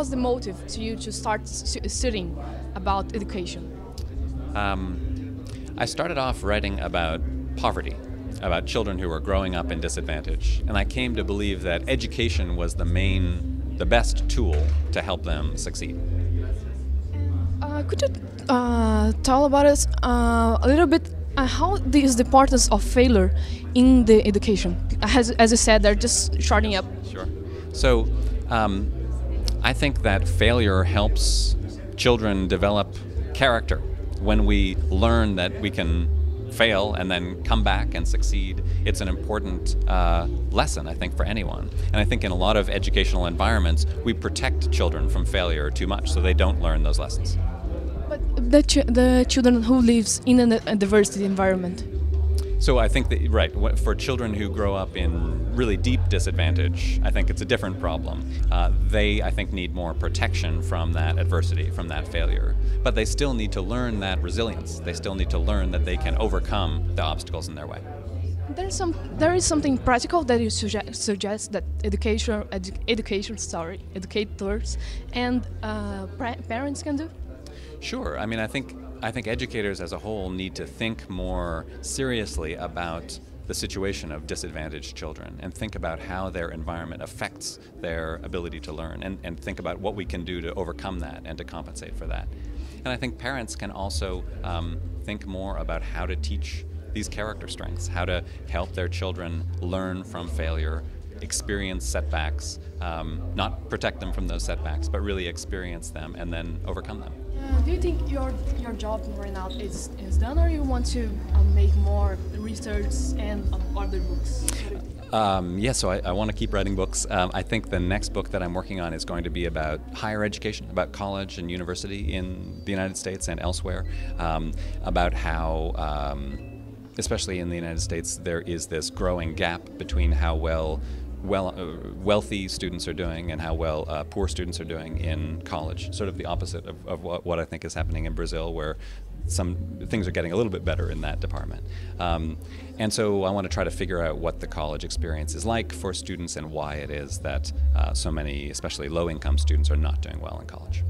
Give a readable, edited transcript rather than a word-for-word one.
was the motive to you to start studying about education? I started off writing about poverty, about children who were growing up in disadvantage, and I came to believe that education was the best tool to help them succeed. Could you tell about us a little bit how is the importance of failure in the education? As you said, they're just starting up. Sure. So I think that failure helps children develop character. When we learn that we can fail and then come back and succeed, it's an important lesson, I think, for anyone. And I think in a lot of educational environments, we protect children from failure too much, so they don't learn those lessons. But the children who lives in a diversity environment. So I think that, right, for children who grow up in really deep disadvantage, I think it's a different problem. They, I think, need more protection from that adversity, from that failure. But they still need to learn that resilience. They still need to learn that they can overcome the obstacles in their way. There is something practical that you suggest that educators and parents can do? Sure. I mean, I think educators as a whole need to think more seriously about the situation of disadvantaged children and think about how their environment affects their ability to learn and think about what we can do to overcome that and to compensate for that. And I think parents can also think more about how to teach these character strengths, how to help their children learn from failure, experience setbacks, not protect them from those setbacks, but really experience them and then overcome them. Do you think your job right now is done, or you want to make more research and other books? So I want to keep writing books. I think the next book that I'm working on is going to be about higher education, about college and university in the United States and elsewhere, about how, especially in the United States, there is this growing gap between how wealthy students are doing and how poor students are doing in college. Sort of the opposite of what I think is happening in Brazil, where some things are getting a little bit better in that department. And so I want to try to figure out what the college experience is like for students and why it is that so many, especially low-income students, are not doing well in college.